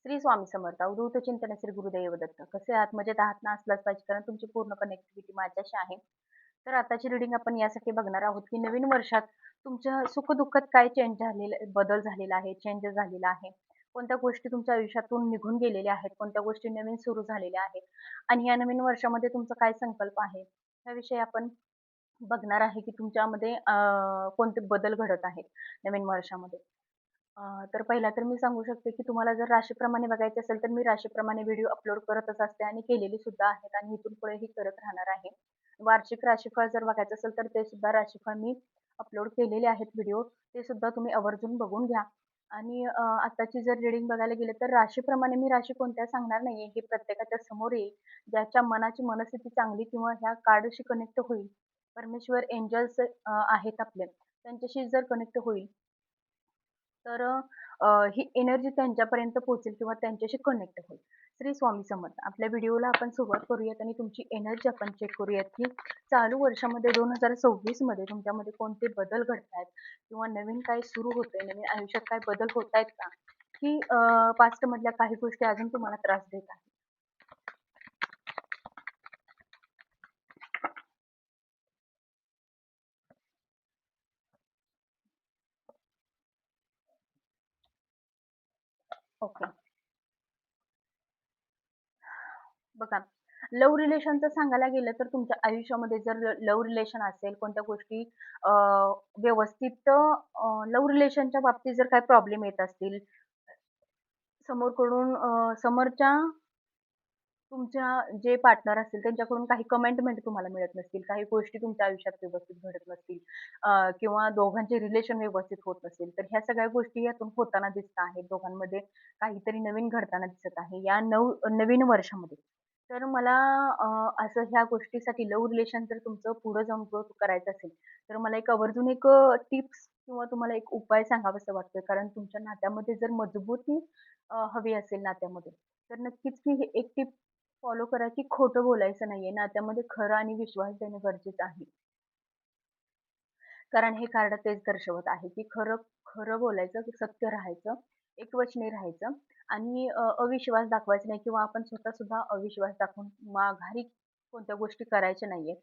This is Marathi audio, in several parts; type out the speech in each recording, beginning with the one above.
श्री स्वामी समर्थ. अवधूत चिंतन श्री गुरुदेव दत्त. कसे आहात? मजेत आहात ना? असलाच पाहिजे कारण तुमची पूर्ण कनेक्टिव्हिटी माझ्याशी आहे. तर आताची रीडिंग आपण यासाठी बघणार आहोत, की नवीन वर्षात तुमच्या सुख-दुःखात काय चेंज झालेला बदल झालेला आहे, चेंज झालेला आहे. कोणत्या गोष्टी तुमच्या आयुष्यातून निघून गेलेल्या आहेत, कोणत्या गोष्टी नवीन सुरू झालेल्या आहेत आणि या नवीन वर्षामध्ये तुमचा काय संकल्प आहे, याविषयी आपण बघणार आहे, की तुमच्यामध्ये कोणते बदल घडत आहेत नवीन वर्षामध्ये. तर पहिला तर मी सांगू शकते, की तुम्हाला जर राशीप्रमाणे बघायचं असेल, तर मी राशीप्रमाणे व्हिडिओ अपलोड करतच असते आणि केलेली सुद्धा आहेत आणि इथून पुढेही करत राहणार आहे. वार्षिक राशीफळ जर बघायचं असेल, तर ते सुद्धा राशीफळ मी अपलोड केलेले आहेत व्हिडिओ. ते सुद्धा तुम्ही आवर्जून बघून घ्या. आणि आत्ताची जर रीडिंग बघायला गेलं, तर राशीप्रमाणे मी राशी कोणत्या सांगणार नाहीये. हे प्रत्येकाच्या समोर येईल. ज्याच्या मनाची मनस्थिती चांगली किंवा ह्या कार्डशी कनेक्ट होईल. परमेश्वर, एंजल्स आहेत आपले. त्यांच्याशी जर कनेक्ट होईल, तर ही एनर्जी त्यांच्यापर्यंत पोहोचेल किंवा त्यांच्याशी कनेक्ट होईल. श्री स्वामी समर्थ. आपल्या व्हिडिओला आपण सुरुवात करूयात आणि तुमची एनर्जी आपण चेक करूयात, की चालू वर्षामध्ये 2026 मध्ये तुमच्यामध्ये कोणते बदल घडतायत किंवा नवीन काय सुरू होतंय, नवीन आयुष्यात काय बदल होतायत का? की पास्ट मधल्या काही गोष्टी अजून तुम्हाला त्रास देत आहेत? ओके. बघा, लव्ह रिलेशनचं सांगायला गेलं तर तुमच्या आयुष्यामध्ये जर लव्ह रिलेशन असेल, कोणत्या गोष्टी अ, व्यवस्थित लव्ह रिलेशनच्या बाबतीत जर काही प्रॉब्लेम येत असतील, समोरकडून समोरच्या तुमच्या जे पार्टनर असतील त्यांच्याकडून काही कमेंटमेंट तुम्हाला मिळत नसतील, काही गोष्टी तुमच्या आयुष्यात व्यवस्थित घडत नसतील किंवा दोघांचे रिलेशन व्यवस्थित होत नसेल, तर ह्या सगळ्या गोष्टी यातून होताना दिसत आहेत. दोघांमध्ये काहीतरी नवीन घडताना दिसत आहे या नवीन वर्षामध्ये. तर मला असं ह्या गोष्टीसाठी लव्ह रिलेशन जर तुमचं पुढे जाऊन ग्रोथ करायचं असेल, तर मला एक आवर्जून एक टिप्स किंवा तुम्हाला एक उपाय सांगावासा वाटतोय. कारण तुमच्या नात्यामध्ये जर मजबूती हवी असेल नात्यामध्ये, तर नक्कीच की हे एक टिप फॉलो करा, की खोटं बोलायचं नाहीये. नात्यामध्ये खरं आणि विश्वास देणं गरजेचं आहे. कारण हे कार्ड तेच दर्शवत आहे, की खरं खरं बोलायचं, सत्य राहायचं, एकवचनी राहायचं आणि अविश्वास दाखवायचा नाही किंवा आपण स्वतः सुद्धा अविश्वास दाखवून माघारी कोणत्या गोष्टी करायच्या नाहीयेत.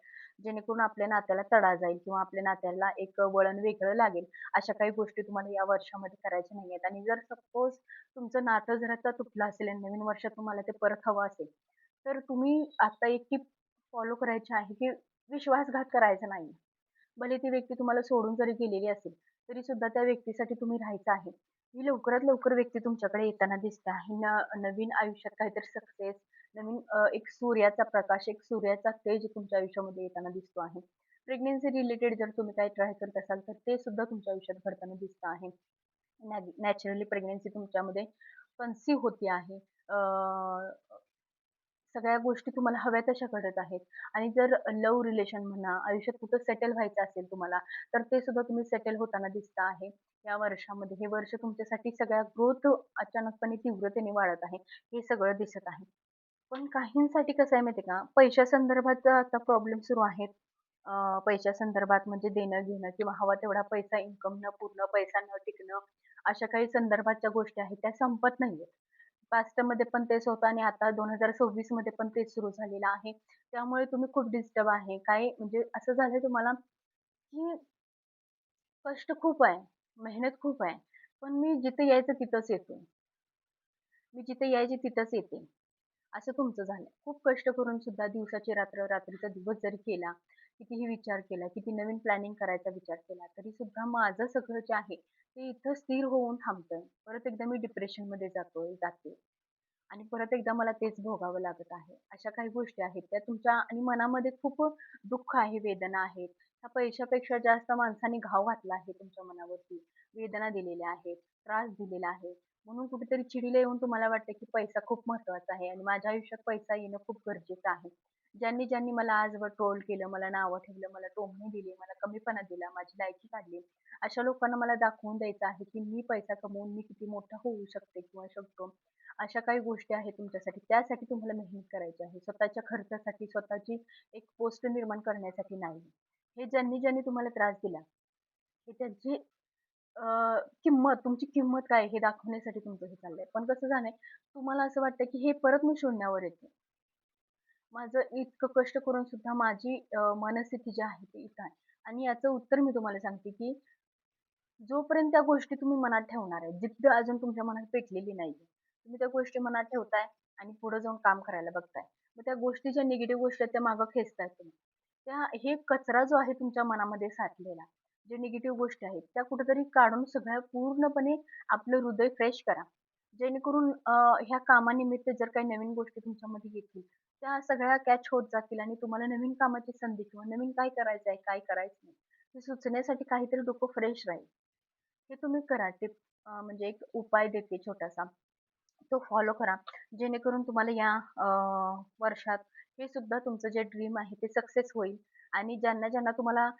जेणेकरून आपल्या नात्याला तडा जाईल किंवा आपल्या नात्याला एक वळण वेगळं लागेल. अशा काही गोष्टी तुम्हाला या वर्षामध्ये करायच्या नाहीयेत आणि जर सपोज तुमचं नातं जर आता तुटलं असेल आणि नवीन वर्षात तुम्हाला ते परत हवं असेल, तर तुम्ही आता एक टिप फॉलो करायची आहे, की विश्वासघात करायचा नाही. भले ती व्यक्ती तुम्हाला सोडून जरी गेलेली असेल, तरी सुद्धा त्या व्यक्तीसाठी तुम्ही राहायचं आहे. ही लवकरात लवकर व्यक्ती तुमच्याकडे येताना दिसते आहे. नवीन आयुष्यात काहीतरी सक्सेस, नवीन एक सूर्याचा प्रकाश, एक सूर्याचा तेज तुमच्या आयुष्यामध्ये येताना दिसतो आहे. प्रेग्नन्सी रिलेटेड जर तुम्ही काही ट्राय करत असाल, तर ते सुद्धा तुमच्या आयुष्यात घडताना दिसतं आहे. नॅचरली प्रेग्नन्सी तुमच्यामध्ये कन्सीव्ह होते आहे. सगळ्या गोष्टी तुम्हाला हव्या तशा घडत आहेत आणि जर लव्ह रिलेशन म्हणा, आयुष्यात कुठं सेटल व्हायचं असेल तुम्हाला, तर ते सुद्धा तुम्ही सेटल होताना दिसता आहे या वर्षामध्ये. हे वर्ष तुमच्यासाठी सगळ्या ग्रोथ अचानकपणे तीव्रतेने वाढत आहे. हे सगळं दिसत आहे. पण काहींसाठी कसं आहे माहिती आहे का, पैशा संदर्भात आता प्रॉब्लेम सुरू आहेत. पैशा संदर्भात म्हणजे देणं-घेणं किंवा हवा तेवढा पैसा इन्कम न पूर्ण, पैसा न टिकणं, अशा काही संदर्भाच्या गोष्टी आहेत त्या संपत नाहीयेत. पास्टमध्ये पण तेच होतं आणि आता 2026 मध्ये पण तेच सुरू झालेलं आहे. त्यामुळे तुम्ही खूप डिस्टर्ब आहे. काय म्हणजे असं झालंय तुम्हाला, की कष्ट खूप आहे, मेहनत खूप आहे. पण मी जिथे यायचं तिथंच येते. मी जिथे यायचे तिथंच येते. असं तुमचं झालंय. खूप कष्ट करून सुद्धा दिवसाची रात्र, रात्रीचा दिवस जरी केला, कितीही विचार केला, किती नवीन प्लॅनिंग करायचा विचार केला, तरी सुद्धा माझं सगळं जे आहे, ते इथं स्थिर होऊन थांबतंय. परत एकदा मी डिप्रेशनमध्ये जातोय, जाते. आणि परत एकदा मला तेच भोगावं लागत आहे. अशा काही गोष्टी आहेत त्या तुमच्या आणि मनामध्ये खूप दुःख आहे, वेदना आहेत. त्या पैशापेक्षा जास्त माणसाने घाव घातला आहे तुमच्या मनावरती. वेदना दिलेल्या आहेत, त्रास दिलेला आहे. म्हणून कुठेतरी चिडीला येऊन तुम्हाला वाटतं, की पैसा खूप महत्त्वाचा आहे आणि माझ्या आयुष्यात पैसा येणं खूप गरजेचं आहे. ज्यांनी मला आजवर ट्रोल केलं, मला नावं ठेवलं, मला टोमणे दिले, मला कमीपणा दिला, माझी लायकी काढली, अशा लोकांना मला दाखवून द्यायचं आहे, की मी पैसा कमवून मी किती मोठा होऊ शकते किंवा शकतो. अशा काही गोष्टी आहेत तुमच्यासाठी. त्यासाठी तुम्हाला मेहनत करायची आहे. स्वतःच्या खर्चासाठी, स्वतःची एक पोस्ट निर्माण करण्यासाठी नाही. हे ज्यांनी तुम्हाला त्रास दिला, हे त्यांची किंमत, तुमची किंमत काय आहे हे दाखवण्यासाठी तुमचं हे चाललंय. पण कसं झालंय, तुम्हाला असं वाटतं की हे परत मी शून्यावर येते. माझं इतकं कष्ट करून सुद्धा माझी मनस्थिती जी आहे ती इथं आहे. आणि याचं उत्तर मी तुम्हाला सांगते की जोपर्यंत त्या गोष्टी तुम्ही मनात ठेवणार आहे, जिद्द अजून तुमच्या मनात पेटलेली नाहीये. तुम्ही त्या गोष्टी मनात ठेवताय आणि पुढे जाऊन काम करायला बघताय. मग त्या गोष्टी ज्या निगेटिव्ह गोष्टी आहेत त्या मागे खेचताय तुम्ही. हे कचरा जो आहे तुमच्या मनामध्ये साठलेला, जे निगेटिव्ह गोष्टी आहेत, त्या कुठेतरी काढून सगळ्या पूर्णपणे आपलं हृदय फ्रेश करा. जेणेकरून ह्या कामानिमित्त जर काही नवीन गोष्टी तुमच्यामध्ये येतील, त्या सगळ्या कॅच होत जातील आणि तुम्हाला नवीन कामाची संधी किंवा नवीन काय करायचंय, काय करायचं नाही, हे सुचण्यासाठी काहीतरी डोकं फ्रेश राहील. हे तुम्ही करा. म्हणजे एक उपाय देते छोटासा. तो फॉलो करा. जेणेकरून तुम्हाला या वर्षात हे सुद्धा तुमचं जे ड्रीम आहे ते सक्सेस होईल आणि ज्यांना तुम्हाला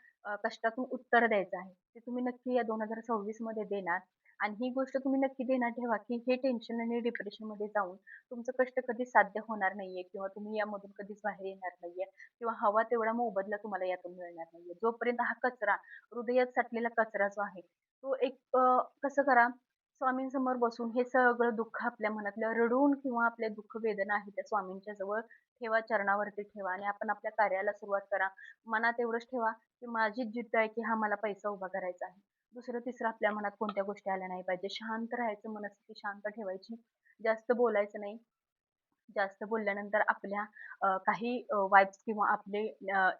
कष्टातून उत्तर द्यायचं आहे, ते तुम्ही नक्की या 2026 मध्ये देणार आणि ही गोष्ट तुम्ही नक्की ध्यानात ठेवा, की हे टेन्शन आणि डिप्रेशनमध्ये जाऊन तुमचं कष्ट कधीच साध्य होणार नाहीये किंवा तुम्ही यामधून कधीच बाहेर येणार नाहीये किंवा हवा तेवढा मोबदला तुम्हाला यातून मिळणार नाहीये. जोपर्यंत हा कचरा, हृदयात साठलेला कचरा जो आहे, तो कसं करा, स्वामींसमोर बसून हे सगळं दुःख आपल्या मनातलं रडून किंवा आपल्या दुःख वेदना आहे त्या स्वामींच्या जवळ ठेवा, चरणावरती ठेवा आणि आपण आपल्या कार्याला सुरुवात करा. मनात एवढंच ठेवा, की माझीच जिद्द आहे, की हा मला पैसा उभा करायचा आहे. दुसरं, तिसरं आपल्या मनात कोणत्या गोष्टी आल्या नाही पाहिजे. शांत राहायचं, मनस्थिती शांत ठेवायची. जास्त बोलायचं नाही. जास्त बोलल्यानंतर आपल्या काही वाइब्स किंवा आपले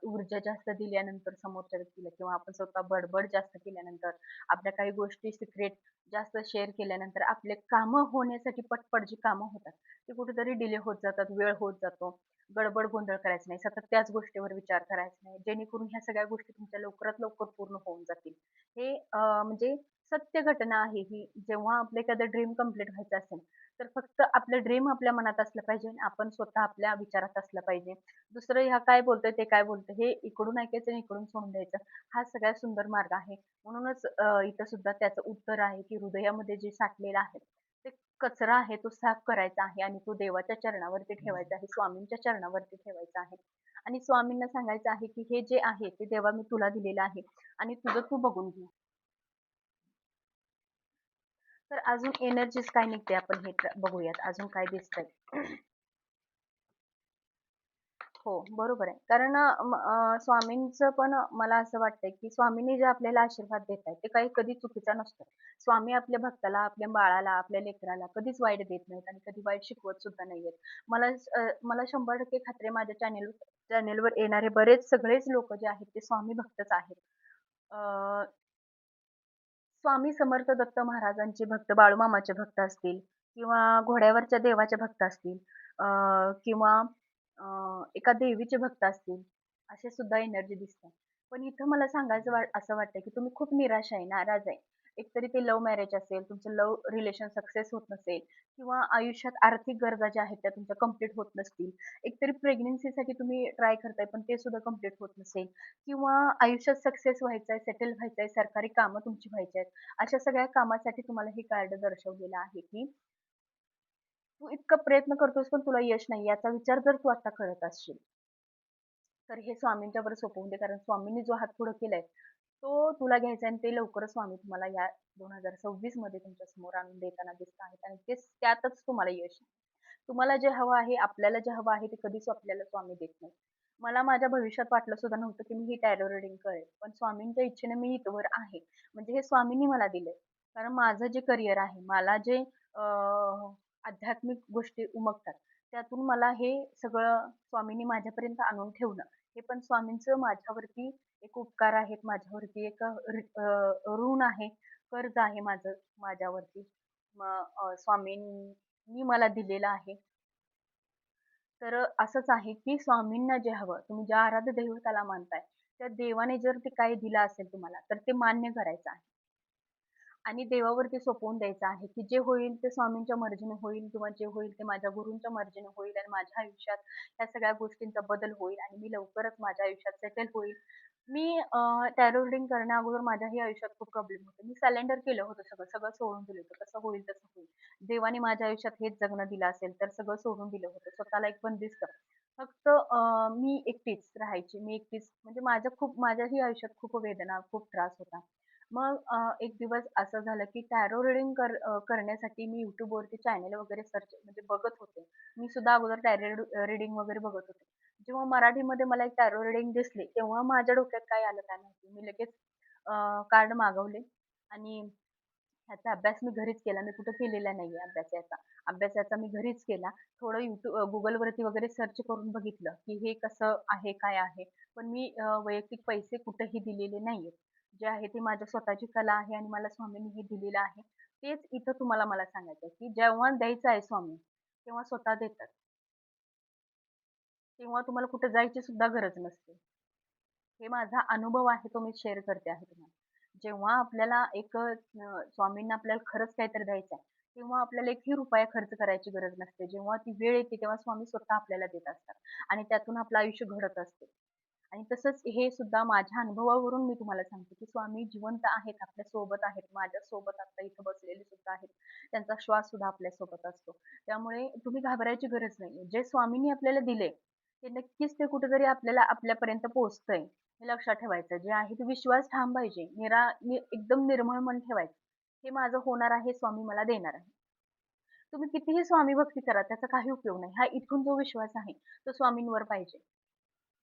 ऊर्जा जास्त दिल्यानंतर समोरच्या व्यक्तीला किंवा आपण स्वतः बडबड जास्त केल्यानंतर, आपल्या काही गोष्टी सिक्रेट जास्त शेअर केल्यानंतर आपले कामं होण्यासाठी पटपट जी कामं होतात, ती कुठेतरी डिले होत जातात, वेळ होत जातो. गडबड गोंधळ करायचा नाही. सतत त्याच गोष्टीवर विचार करायचा नाही. जेणेकरून ह्या सगळ्या गोष्टी तुमच्या लवकरात लवकर पूर्ण होऊन जातील. हे म्हणजे सत्य घटना आहे ही. जेव्हा आपलं एखादं ड्रीम कंप्लीट व्हायचं असेल, तर फक्त आपलं ड्रीम आपल्या मनात असलं पाहिजे आणि आपण स्वतः आपल्या विचारात असलं पाहिजे. दुसरं ह्या काय बोलतोय, ते काय बोलतोय, हे इकडून ऐकायचं आणि इकडून सोडून द्यायचं. हा सगळ्यात सुंदर मार्ग आहे. म्हणूनच इथं सुद्धा त्याचं उत्तर आहे, की हृदयामध्ये जे साठलेलं आहे, ते कचरा आहे तो साफ करायचा आहे आणि तो देवाच्या चरणावरती ठेवायचा आहे, स्वामींच्या चरणावरती ठेवायचा आहे. आणि स्वामींना सांगायचं आहे, की हे जे आहे ते देवा मी तुला दिलेलं आहे आणि तुझं तू बघून घे. तर अजून एनर्जीज काय निघते आपण हे बघूयात. अजून काय दिसतंय? हो, बरोबर आहे. कारण स्वामींचं पण मला असं वाटतंय, की स्वामींनी जे आपल्याला आशीर्वाद देत आहेत, ते काही कधी चुकीचा नसतो. स्वामी आपल्या भक्ताला, आपल्या बाळाला, आपल्या लेकराला कधीच वाईट देत नाहीत आणि कधी वाईट शिकवत सुद्धा नाहीयेत. मला 100% खात्री आहे माझ्या चॅनेलवर येणारे बरेच सगळेच लोकं जे आहेत ते स्वामी भक्तच आहेत. अ, स्वामी समर्थ दत्त महाराजांचे भक्त, बाळूमामाचे भक्त असतील किंवा घोड्यावरच्या देवाचे भक्त असतील अ, किंवा एका देवीचे भक्त असतील, असे सुद्धा एनर्जी दिसतात. पण इथं मला सांगायचं असं वाटतं, की तुम्ही खूप निराश आहे, नाराज आहे. एकतरी ते लव्ह मॅरेज असेल, तुमचं लव्ह रिलेशन सक्सेस होत नसेल किंवा आयुष्यात आर्थिक गरजा ज्या आहेत त्या तुमच्या कंप्लीट होत नसतील. एकतरी प्रेग्नन्सीसाठी तुम्ही ट्राय करताय, पण ते सुद्धा कंप्लीट होत नसेल किंवा आयुष्यात सक्सेस व्हायचंय, सेटल व्हायचंय, सरकारी कामं तुमची व्हायची आहेत. अशा सगळ्या कामासाठी तुम्हाला हे कार्ड दर्शवलेलं आहे, की तू इतका प्रयत्न करतोस पण तुला यश नाही याचा विचार जर तू आता करत असशील, तर हे स्वामींच्यावर सोपवून दे. कारण स्वामींनी जो हात पुढे केलाय, तो तुला घ्यायचा आहे आणि ते लवकरच स्वामी तुम्हाला या 2026 मध्ये तुमच्या समोर आणून देताना दिसत आहेत आणि त्यातच तुम्हाला यश आहे. तुम्हाला जे हवं आहे, आपल्याला जे हवं आहे ते कधीच आपल्याला स्वामी देत नाही. मला माझ्या भविष्यात वाटलं सुद्धा नव्हतं, की मी ही टॅरो रीडिंग करेल. पण स्वामींच्या इच्छेने मी इथवर आहे. म्हणजे हे स्वामींनी मला दिलंय. कारण माझं जे करिअर आहे, मला जे आध्यात्मिक गोष्टी उमगतात, त्यातून मला हे सगळं स्वामींनी माझ्यापर्यंत आणून ठेवलं. हे पण स्वामींचं माझ्यावरती एक उपकार आहेत, माझ्यावरती एक ऋण आहे, कर्ज आहे माझं माझ्यावरती. मग स्वामींनी मला दिलेलं आहे. तर असंच आहे, की स्वामींना जे हवं, तुम्ही ज्या आराध्य दैवताला मानताय, त्या देवाने जर ते काही दिलं असेल तुम्हाला, तर ते मान्य करायचं आहे. आणि देवावरती सोपवून द्यायचं आहे, की जे होईल ते स्वामींच्या मर्जीने होईल किंवा जे होईल ते माझ्या गुरूंच्या मर्जीने होईल आणि माझ्या आयुष्यात या सगळ्या गोष्टींचा बदल होईल आणि मी लवकरच माझ्या आयुष्यात सेटल होईल. मी टॅरो रीडिंग करण्याअगोदर माझ्याही आयुष्यात खूप प्रॉब्लेम होते. मी सरेंडर केलं होतं सगळं, सगळं सोडून दिलं होतं. कसं होईल तसं होईल. देवाने माझ्या आयुष्यात हेच जगणं दिलं असेल तर सगळं सोडून दिलं होतं. स्वतःला एक बंदिस्त फक्त मी एकटीच राहायची. मी एकटीच म्हणजे माझ्याही आयुष्यात खूप वेदना, खूप त्रास होता. मग एक दिवस असं झालं, की टॅरो रीडिंग करण्यासाठी मी YouTubeवरती चॅनल वगैरे सर्च म्हणजे बघत होते. मी सुद्धा अगोदर टॅरो रीडिंग वगैरे बघत होते. जेव्हा मराठीमध्ये मला एक टॅरो रीडिंग दिसली, तेव्हा माझ्या डोक्यात काय आलं काय माहिती. मी लगेच कार्ड मागवले आणि ह्याचा अभ्यास मी घरीच केला. मी कुठं केलेला नाहीये अभ्यास याचा. अभ्यास याचा मी घरीच केला. थोडं Googleवरती वगैरे सर्च करून बघितलं, की हे कसं आहे, काय आहे. पण मी वैयक्तिक पैसे कुठेही दिलेले नाहीयेत. जे आहे ते माझ्या स्वतःची कला आहे आणि मला स्वामींनी हे दिलेलं आहे. तेच इथं तुम्हाला मला सांगायचं आहे, की जेव्हा द्यायचं आहे स्वामी, तेव्हा स्वतः देतात. तेव्हा तुम्हाला कुठे जायची सुद्धा गरज नसते. हे माझा अनुभव आहे तो मी शेअर करते आहे तुम्हाला. जेव्हा आपल्याला एक स्वामींना आपल्याला खरंच काहीतरी द्यायचं आहे, तेव्हा आपल्याला एकही रुपया खर्च करायची गरज नसते. जेव्हा ती वेळ येते तेव्हा स्वामी स्वतः आपल्याला देत असतात आणि त्यातून आपलं आयुष्य घडत असते. आणि तसंच हे सुद्धा माझ्या अनुभवावरून मी तुम्हाला सांगते, की स्वामी जिवंत आहेत, आपल्या सोबत आहेत. माझ्या सोबत आता इथं बसलेले सुद्धा आहेत. त्यांचा श्वास सुद्धा आपल्या सोबत असतो. त्यामुळे तुम्ही घाबरायची गरज नाहीये. जे स्वामींनी आपल्याला दिलंय, ते नक्कीच ते कुठेतरी आपल्याला आपल्यापर्यंत पोहोचतंय. हे लक्षात ठेवायचं. जे आहे ते विश्वास ठाम पाहिजे. एकदम निर्मळ मन ठेवायचं. हे माझं होणार आहे, स्वामी मला देणार आहे. तुम्ही कितीही स्वामी भक्ती करा, त्याचा काही उपयोग नाही. हा इथून जो विश्वास आहे, तो स्वामींवर पाहिजे.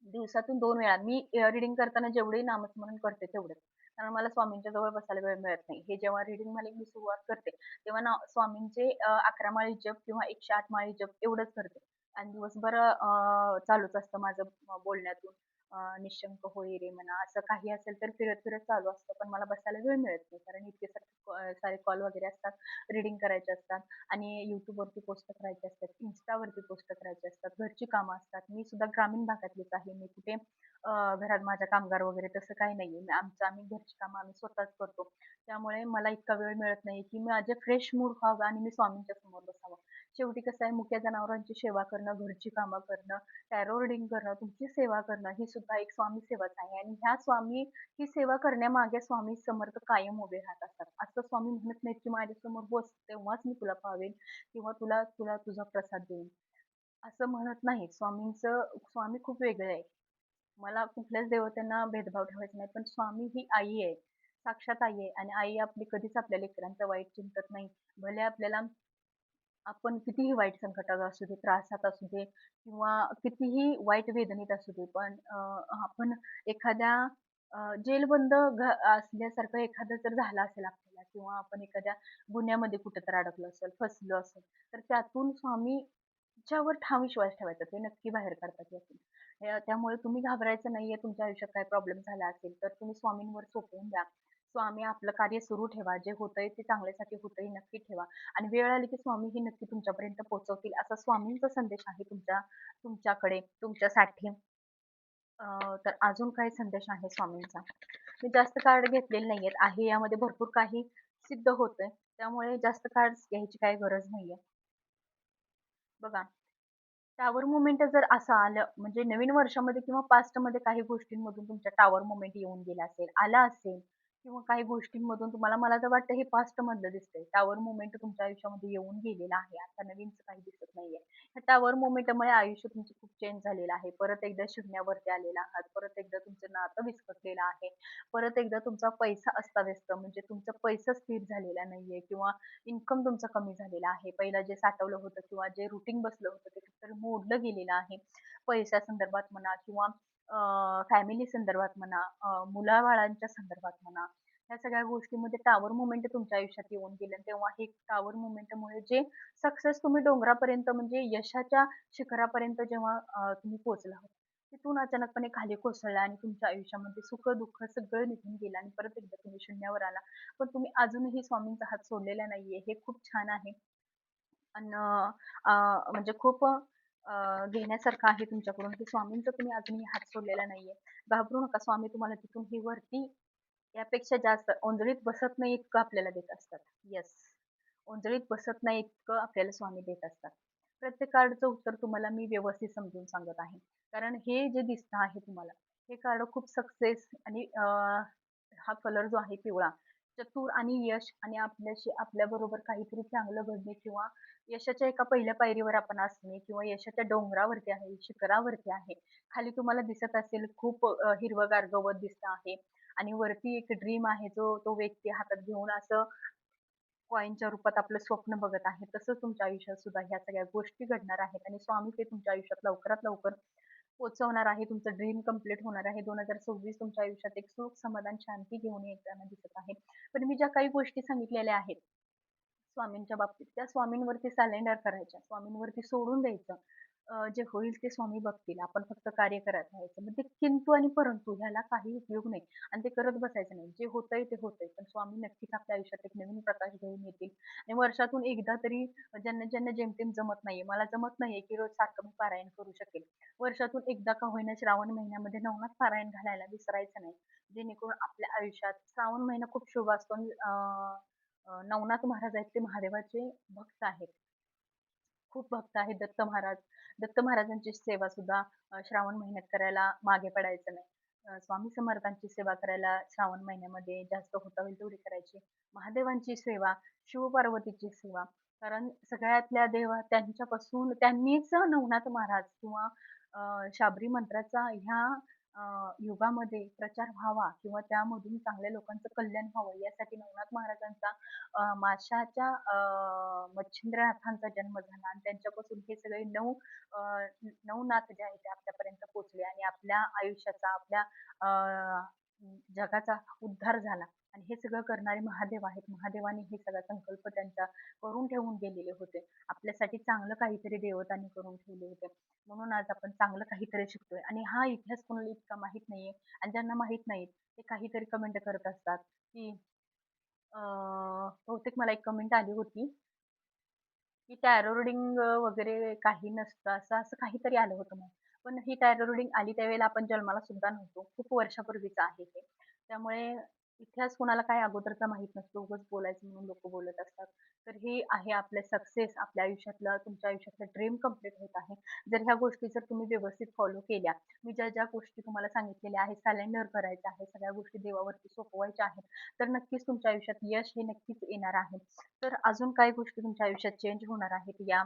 दिवसातून 2 वेळा मी रीडिंग करताना जेवढे नामस्मरण करते तेवढेच. कारण मला स्वामींच्या जवळ बसायला वेळ मिळत नाही. हे जेव्हा रीडिंग मला मी सुरुवात करते, तेव्हा ना स्वामींचे 11 माळी जप किंवा 108 माळी जप एवढंच करते. आणि दिवसभर चालूच असतं माझं बोलण्यातून निशंक होई रे म्हणा, असं काही असेल तर फिरत-फिरत चालू असतं. पण मला बसायला वेळ मिळत नाही. कारण इतके सारे कॉल वगैरे असतात, रीडिंग करायचे असतात आणि YouTubeवरती पोस्ट करायचे असतात, Instaवरती पोस्ट करायचे असतात, घरची कामं असतात. मी सुद्धा ग्रामीण भागातलीच आहे. मी कुठे घरात माझ्या कामगार वगैरे तसं काही नाहीये. आम्ही घरची कामं आम्ही स्वतःच करतो. त्यामुळे मला इतका वेळ मिळत नाही, की माझे फ्रेश मूड व्हावं आणि मी स्वामींच्या समोर बसावं. शेवटी कसं आहे, मुक्या जनावरांची सेवा करणं, घरची कामं करणं, टॅरो रीडिंग करणं, तुमची सेवा करणं, ही सुद्धा एक स्वामी सेवाच आहे. आणि ह्या स्वामी ही सेवा करण्यामागे स्वामी समर्थ कायम उभे राहत असतात. असं स्वामी म्हणत नाहीत, की माझ्यासमोर बस तेव्हाच मी तुला पावेन किंवा तुला तुला तुझा प्रसाद देईन. असं म्हणत नाहीत. स्वामी खूप वेगळे आहे. मला कुठल्याच देवतांना भेदभाव ठेवायचा नाही. पण स्वामी ही आई आहे. साक्षात आई आहे आणि आई आपली कधीच आपल्या लेकरांचं वाईट चिंतत नाही. भले आपल्याला आपण कितीही वाईट संकटात असू दे, त्रासात असू दे किंवा कितीही वाईट वेदनेत असू दे, पण आपण एखाद्या जेलबंद असल्यासारखं एखादं जर झालं असेल आपल्याला किंवा आपण एखाद्या गुन्ह्यामध्ये कुठेतरी अडकलो असेल, फसलो असेल, तर त्यातून स्वामीच्यावर ठाम विश्वास ठेवायचा. ते नक्की बाहेर काढतात यातून. त्यामुळे तुम्ही घाबरायचं नाहीये. तुमच्या आयुष्यात काही प्रॉब्लेम झाला असेल, तर तुम्ही स्वामींवर सोपवून द्या. स्वामी आपलं कार्य सुरू ठेवा. जे होतंय ते चांगल्यासाठी होतंय नक्की ठेवा. आणि वेळ आली की स्वामी ही नक्की तुमच्यापर्यंत पोहोचवतील असा स्वामींचा संदेश आहे तुमच्याकडे, तुमच्यासाठी. तर अजून काय संदेश आहे स्वामींचा? मी जास्त कार्ड घेतलेले नाहीयेत. आहे यामध्ये भरपूर काही सिद्ध होतंय. त्यामुळे जास्त कार्ड्स घ्यायची काही गरज नाहीये. बघा, टॉवर मोमेंट जर असं आलं म्हणजे नवीन वर्षामध्ये किंवा पास्टमध्ये काही गोष्टींमधून तुमच्या टॉवर मोमेंट येऊन गेला असेल, आला असेल किंवा काही गोष्टींमधून मला तर वाटतं हे पास्टमधलं दिसतंय. टॉवर मोमेंट तुमच्या आयुष्यामध्ये येऊन गेलेला आहे. आता नवीनच काही दिसत नाहीये. ह्या टॉवर मोमेंटमुळे आयुष्य तुमचं खूप चेंज झालेलं आहे. परत एकदा शून्यावरती आलेला आहात. परत एकदा तुमचं नातं विस्कटलेलं आहे. परत एकदा तुमचा पैसा अस्ताव्यस्त म्हणजे तुमचा पैसा स्थिर झालेला नाहीये किंवा इन्कम तुमचा कमी झालेला आहे. पहिलं जे साठवलं होतं किंवा जे रुटीन बसलं होतं ते कुठेतरी मोडलं गेलेलं आहे. पैशा संदर्भात म्हणा किंवा फॅमिली संदर्भात म्हणा, मुलाबाळांच्या संदर्भात म्हणा, ह्या सगळ्या गोष्टींमध्ये टॉवर मोमेंट तुमच्या आयुष्यात येऊन गेले. तेव्हा हे टॉवर मोमेंटमुळे जे सक्सेस तुम्ही डोंगरापर्यंत म्हणजे यशाच्या शिखरापर्यंत जेव्हा तुम्ही पोहोचला होता, तिथून अचानकपणे खाली कोसळला आणि तुमच्या आयुष्यामध्ये सुख-दुःख सगळं निघून गेलं आणि परत एकदा तुम्ही शून्यावर आला. पण तुम्ही अजूनही स्वामींचा हात सोडलेला नाहीये. हे खूप छान आहे. अन् म्हणजे खूप घेण्यासारखं आहे तुमच्याकडून, की स्वामींचा तुम्ही अजूनही हात सोडलेला नाहीये. घाबरू नका. स्वामी तुम्हाला तिथून ही वरती यापेक्षा जास्त ओंजळीत बसत नाही इतकं आपल्याला देत असतात. येस. ओंजळीत बसत नाही इतकं आपल्याला स्वामी देत असतात. प्रत्येक कार्डचं उत्तर तुम्हाला मी व्यवस्थित समजून सांगत आहे. कारण हे जे दिसतं आहे तुम्हाला, हे कार्ड खूप सक्सेस आणि हा कलर जो आहे पिवळा, चतुर आणि यश आणि आपल्याबरोबर काहीतरी चांगलं घडणे किंवा यशाच्या एका पहिल्या पायरीवर आपण असणे किंवा यशाच्या डोंगरावरती आहे, शिखरावरती आहे. खाली तुम्हाला दिसत असेल खूप हिरवंगार गवत दिसतं आहे. आणि वरती एक ड्रीम आहे जो तो व्यक्ती हातात घेऊन असं कॉइनच्या रूपात आपलं स्वप्न बघत आहे. तसंच तुमच्या आयुष्यात सुद्धा ह्या सगळ्या गोष्टी घडणार आहेत आणि स्वामी ते तुमच्या आयुष्यात लवकरात लवकर पोहोचवणार आहे. तुमचं ड्रीम कंप्लीट होणार आहे. 2026 तुमच्या आयुष्यात एक सुख, समाधान, शांती घेऊन येताना दिसत आहे. पण मी ज्या काही गोष्टी सांगितलेल्या आहेत स्वामींच्या बाबतीत, त्या स्वामींवरती सरेंडर करायच्या. स्वामींवरती सोडून द्यायचं. जे होईल ते स्वामी बघतील. आपण फक्त कार्य करत राहायचं. मग ते किंतु आणि परंतु ह्याला काही उपयोग नाही आणि ते करत बसायचं नाही. जे होतंय ते होतंय. पण स्वामी नक्कीच आपल्या आयुष्यात एक नवीन प्रकाश घेऊन येतील आणि वर्षातून एकदा तरी ज्यांना जेमतेम जमत नाहीये, मला जमत नाहीये, की रोज सारखं मी पारायण करू शकेल. वर्षातून एकदा का होईना श्रावण महिन्यामध्ये नवनाथ पारायण घालायला विसरायचं नाही. जेणेकरून आपल्या आयुष्यात श्रावण महिना खूप शुभ असतो आणि नवनाथ महाराज आहेत ते महादेवाचे भक्त आहेत. खूप भक्त आहेत दत्त महाराज. दत्त महाराजांची सेवा सुद्धा श्रावण महिन्यात करायला मागे पडायचं नाही. स्वामी समर्थांची सेवा करायला श्रावण महिन्यामध्ये जास्त होता होईल तेवढी करायची. महादेवांची सेवा, शिवपार्वतीची सेवा कारण सगळ्यातल्या देवा त्यांच्यापासून त्यांनीच नवनाथ महाराज किंवा शाबरी मंत्राचा ह्या युगामध्ये प्रचार व्हावा किंवा त्यामधून चांगल्या लोकांचं कल्याण व्हावं यासाठी नवनाथ महाराजांचा माशाच्या मच्छिंद्रनाथांचा जन्म झाला आणि त्यांच्यापासून हे सगळे नवनाथ जे आहेत ते आपल्यापर्यंत पोहोचले आणि आपल्या आयुष्याचा, आपल्या अ, जगाचा उद्धार झाला आणि हे सगळं करणारे महादेव आहेत. महादेवाने हे सगळा संकल्प त्यांचा करून ठेवून गेलेले होते. आपल्यासाठी चांगलं काहीतरी देवतांनी करून ठेवले होते. म्हणून आज आपण चांगलं काहीतरी शिकतोय आणि हा इतिहास कोणाला इतका माहीत नाहीये आणि ज्यांना माहीत नाहीत ते काहीतरी कमेंट करत असतात, की बहुतेक मला एक कमेंट आली होती, की टॅरो रीडिंग वगैरे काही नसतं असं असं काहीतरी आलं होतं मग. पण ही टॅरो रीडिंग आली त्यावेळेला आपण जन्माला सुद्धा नव्हतो. खूप वर्षापूर्वीचं आहे ते. त्यामुळे इतिहास कुणाला काही अगोदरचा माहीत नसतो. उगाच बोलायचं म्हणून लोकं बोलत असतात. तर हे आहे आपलं सक्सेस आपल्या आयुष्यातलं, तुमच्या आयुष्यातलं ड्रीम कंप्लीट होत आहे. जर ह्या गोष्टी जर तुम्ही व्यवस्थित फॉलो केल्या, मी ज्या गोष्टी तुम्हाला सांगितलेल्या आहेत, सरेंडर करायचं आहे, सगळ्या गोष्टी देवावरती सोपवायच्या आहेत, तर नक्कीच तुमच्या आयुष्यात यश हे नक्कीच येणार आहे. तर अजून काही गोष्टी तुमच्या आयुष्यात चेंज होणार आहेत या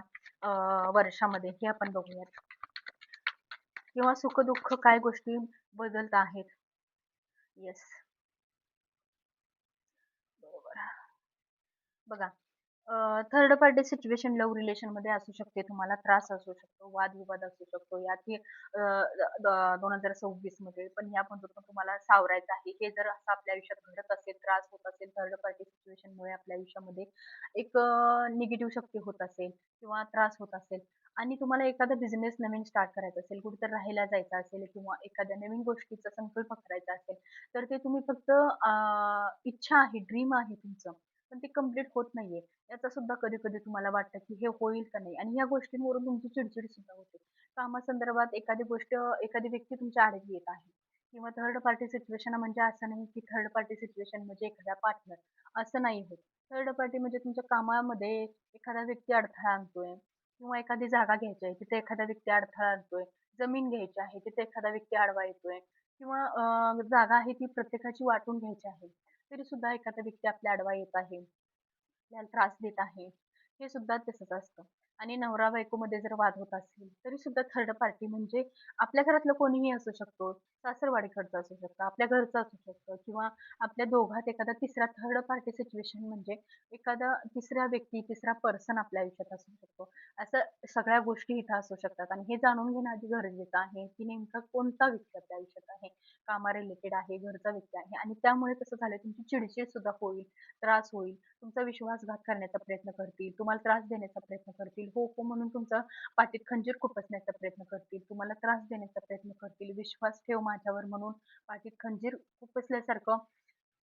वर्षामध्ये हे आपण बघूयात. किंवा सुख-दुःख काय गोष्टी बदलत आहेत. येस, बरोबर. बघा थर्ड पार्टी सिच्युएशन लव्ह रिलेशनमध्ये असू शकते. तुम्हाला त्रास असू शकतो, वादविवाद असू शकतो. यातही 2026 मध्ये पण यामधून पण तुम्हाला सावरायचं आहे. हे जर असं आपल्या आयुष्यात घडत असेल, त्रास होत असेल, थर्ड पार्टी सिच्युएशनमुळे आपल्या आयुष्यामध्ये एक निगेटिव्ह शक्ती होत असेल किंवा त्रास होत असेल आणि तुम्हाला एखादा बिझनेस नवीन स्टार्ट करायचा असेल, कुठेतरी राहायला जायचं असेल किंवा एखाद्या नवीन गोष्टीचा संकल्प करायचा असेल, तर ते तुम्ही फक्त इच्छा आहे, ड्रीम आहे तुमचं, पण ते कंप्लीट होत नाहीये. याचा सुद्धा कधी-कधी तुम्हाला वाटतं, की हे होईल का नाही? आणि ह्या गोष्टींवरून तुमची चिड सुद्धा होते. कामासंदर्भात एखादी गोष्ट, एखादी व्यक्ती तुमच्या आडवी येत आहे किंवा थर्ड पार्टी सिच्युएशन म्हणजे असं नाही, की थर्ड पार्टी सिच्युएशन म्हणजे एखादा पार्टनर, असं नाही होत. थर्ड पार्टी म्हणजे तुमच्या कामामध्ये एखादा व्यक्ती अडथळा आणतोय किंवा एखादी जागा घ्यायची आहे, तिथे एखादा व्यक्ती अडथळा आणतोय. जमीन घ्यायची आहे, तिथे एखादा व्यक्ती आडवा येतोय किंवा जागा आहे ती प्रत्येकाची वाटून घ्यायची आहे. तरी सुद्धा एखादा व्यक्ती आपल्या आडवा येत आहे. आपल्याला त्रास देत आहे. हे सुद्धा तसंच असतं. आणि नवरा-बायकोमध्ये जर वाद होत असेल, तरी सुद्धा थर्ड पार्टी म्हणजे आपल्या घरातलं कोणीही असू शकतो. सासरवाडीकडचं असू शकतं, आपल्या घरचं असू शकतं किंवा आपल्या दोघात एखादा तिसरा थर्ड पार्टी सिच्युएशन म्हणजे एखादा तिसरा व्यक्ती, तिसरा पर्सन आपल्या आयुष्यात असू शकतो. असं सगळ्या गोष्टी इथं असू शकतात आणि हे जाणून घेणं आधी गरजेचं आहे, की नेमका कोणता व्यक्ती आपल्या आयुष्यात आहे. कामा रिलेटेड आहे, घरचा व्यक्ती आहे आणि त्यामुळे कसं झालंय तुमची चिड सुद्धा होईल, त्रास होईल. तुमचा विश्वासघात करण्याचा प्रयत्न करतील, तुम्हाला त्रास देण्याचा प्रयत्न करतील, हो, हो म्हणून तुमचा पाठीत खंजीर खुपसण्याचा प्रयत्न करतील, तुम्हाला त्रास देण्याचा प्रयत्न करतील, विश्वास ठेव माझ्यावर म्हणून पाठीत खंजीर खुपसल्यासारखं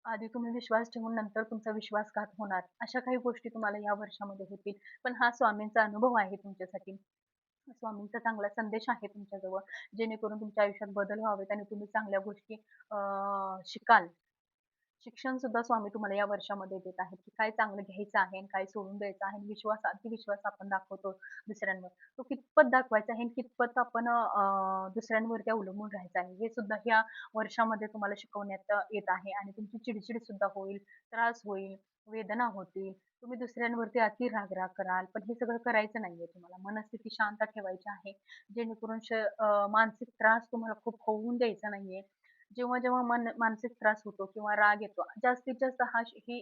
आधी तुम्ही विश्वास ठेवून नंतर तुमचा विश्वासघात होणार. अशा काही गोष्टी तुम्हाला या वर्षामध्ये होतील. पण हा स्वामींचा अनुभव आहे तुमच्यासाठी. स्वामींचा चांगला संदेश आहे तुमच्याजवळ, जेणेकरून तुमच्या आयुष्यात बदल व्हावेत आणि तुम्ही चांगल्या गोष्टी शिकाल. शिक्षण सुद्धा स्वामी तुम्हाला या वर्षामध्ये देत आहेत, की काय चांगलं घ्यायचं आहे आणि काय सोडून द्यायचं आहे. विश्वास, अतिविश्वास आपण दाखवतो दुसऱ्यांवर. तो कितपत दाखवायचा आहे आणि कितपत आपण दुसऱ्यांवरती अवलंबून राहायचं आहे. हे सुद्धा ह्या वर्षामध्ये तुम्हाला शिकवण्यात येत आहे आणि तुमची चिड सुद्धा होईल, त्रास होईल, वेदना होतील. तुम्ही दुसऱ्यांवरती अति राग-राग कराल, पण हे सगळं करायचं नाहीये तुम्हाला. मनस्थिती शांत ठेवायची आहे, जेणेकरून मानसिक त्रास तुम्हाला खूप होऊन द्यायचा नाहीये. जेव्हा-जेव्हा मानसिक त्रास होतो किंवा राग येतो, जास्तीत जास्त ही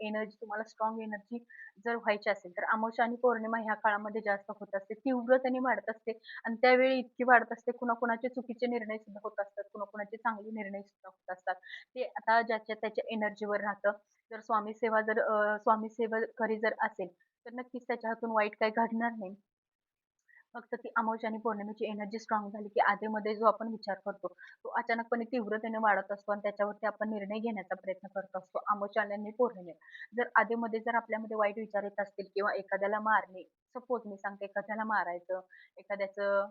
एनर्जी तुम्हाला स्ट्रॉंग एनर्जी जर व्हायची असेल, तर अमावस्या आणि पौर्णिमा ह्या काळामध्ये जास्त होत असते. तीव्रतेने वाढत असते आणि त्यावेळी इतकी वाढत असते, कुणाकुणाचे चुकीचे निर्णय सुद्धा होत असतात, कुणाकुणाचे चांगले निर्णय सुद्धा होत असतात. ते आता ज्याच्या त्याच्या एनर्जीवर राहतं. जर स्वामी सेवेकरी जर असेल, तर नक्कीच त्याच्या हातून वाईट काही घडणार नाही. फक्त ती अमावस्या आणि पौर्णिमेची एनर्जी स्ट्रॉंग झाली, की आधीमध्ये जो आपण विचार करतो, तो अचानकपणे तीव्रतेने वाढत असतो आणि त्याच्यावरती आपण निर्णय घेण्याचा प्रयत्न करत असतो अमावस्या आणि पौर्णिमेला. जर आधीमध्ये जर आपल्यामध्ये वाईट विचार येत असतील किंवा एखाद्याला मारणे, सपोज मी सांगते एखाद्याला मारायचं, एखाद्याचं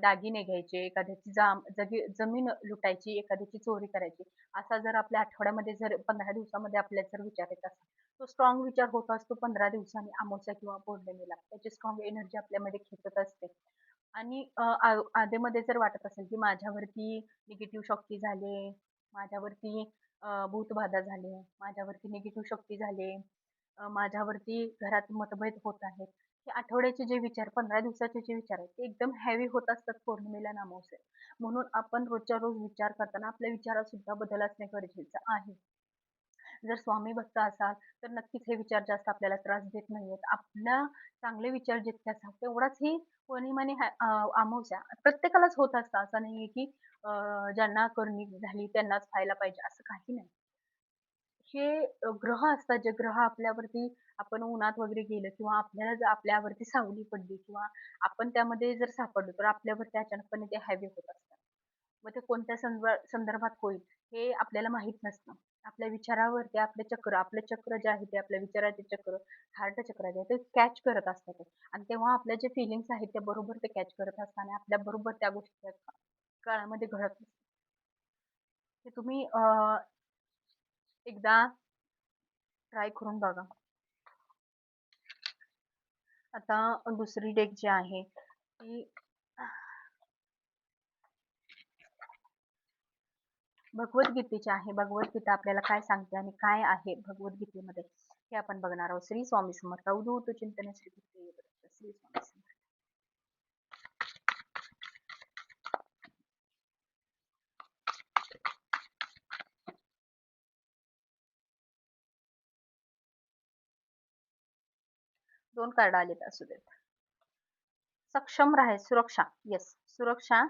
दागिने घ्यायचे, एखाद्याची जमीन लुटायची, एखाद्याची चोरी करायची, असा जर आपल्या आठवड्यामध्ये जर 15 दिवसामध्ये आपल्याला जर विचार येत असेल, तो स्ट्रॉंग विचार होत असतो 15 दिवसांनी अमावस्या किंवा पौर्णिमेला. त्याची स्ट्रॉंग एनर्जी आपल्यामध्ये खेचत असते. आणि आधीमध्ये जर वाटत असेल, की माझ्यावरती निगेटिव्ह शक्ती झाले, माझ्यावरती भूतबाधा झाली, माझ्यावरती निगेटिव्ह शक्ती झाले, माझ्यावरती घरात मतभेद होत आहेत. हे आठवड्याचे जे विचार 15 दिवसाचे जे विचार आहेत, ते एकदम हेवी होत असतात पौर्णिमेला आणि अमावस्येला. म्हणून आपण रोजच्या रोज विचार करताना आपल्या विचारात सुद्धा बदल असणे गरजेचं आहे. जर स्वामी भक्त असाल, तर नक्कीच हे विचार जास्त आपल्याला त्रास देत नाहीयेत. आपला चांगले विचार जितके असतात, तेवढाच ही पौर्णिमा आणि अमावस्या प्रत्येकालाच होत असतं. असं नाहीये की अ, ज्यांना करणी झाली त्यांनाच व्हायला पाहिजे असं काही नाही. हे ग्रह असतात, जे ग्रह आपल्यावरती आपण उन्हात वगैरे गेलं किंवा आपल्याला जर आपल्यावरती सावली पडली किंवा आपण त्यामध्ये जर सापडलो, तर आपल्यावरती अचानकपणे ते हॅवी होत असतात. मग ते कोणत्या संदर्भात होईल हे आपल्याला माहीत नसतं. आपल्या विचारावरती आपलं चक्र जे आहे ते आपल्या विचाराचे चक्र, हार्ट चक्र जे आहे ते कॅच करत असतं ते. आणि तेव्हा आपल्या जे फीलिंग्स आहेत ते बरोबर ते कॅच करत असतात आणि आपल्याबरोबर त्या गोष्टी त्या काळामध्ये घडत असतात. ते तुम्ही एकदा ट्राय करून बघा. आता दुसरी डेक जी आहे ती भगवद्गीतेची आहे. भगवद्गीता आपल्याला काय सांगते आणि काय आहे भगवद्गीतेमध्ये हे आपण बघणार आहोत. श्री स्वामी समर्थ अवधूत चिंतन श्री गुरुदेव दत्त. श्री स्वामी समर्थ. 2 कार्ड आलेत असू देत. सक्षम राहा सुरक्षा. येस. सुरक्षा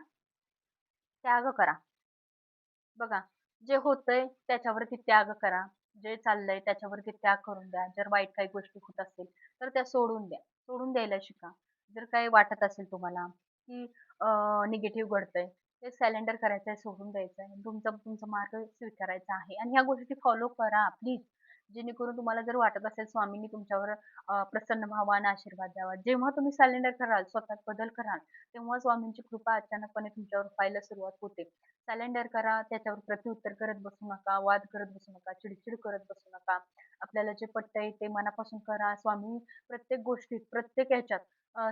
त्याग करा. बघा, जे होतंय त्याच्यावरती त्याग करा. जे चाललंय त्याच्यावरती त्याग करून द्या. जर वाईट काही गोष्टी होत असतील, तर त्या सोडून द्या. सोडून द्यायला शिका. जर काही वाटत असेल तुम्हाला, की निगेटिव्ह घडतंय, ते सरेंडर करायचंय, सोडून द्यायचंय. तुमचा तुमचा मार्ग स्वीकारायचा आहे आणि ह्या गोष्टी फॉलो करा प्लीज. जेणेकरून तुम्हाला जर वाटत असेल स्वामींनी तुमच्यावर प्रसन्न व्हावा आणि आशीर्वाद द्यावा. जेव्हा तुम्ही सरेंडर कराल, स्वतःत बदल कराल, तेव्हा स्वामींची कृपा अचानकपणे तुमच्यावर व्हायला सुरुवात होते. सरेंडर करा, त्याच्यावर प्रत्युत्तर करत बसू नका, वाद करत बसू नका, चिडचिड करत बसू नका. आपल्याला जे पटतंय ते मनापासून करा. स्वामी प्रत्येक गोष्टीत, प्रत्येक ह्याच्यात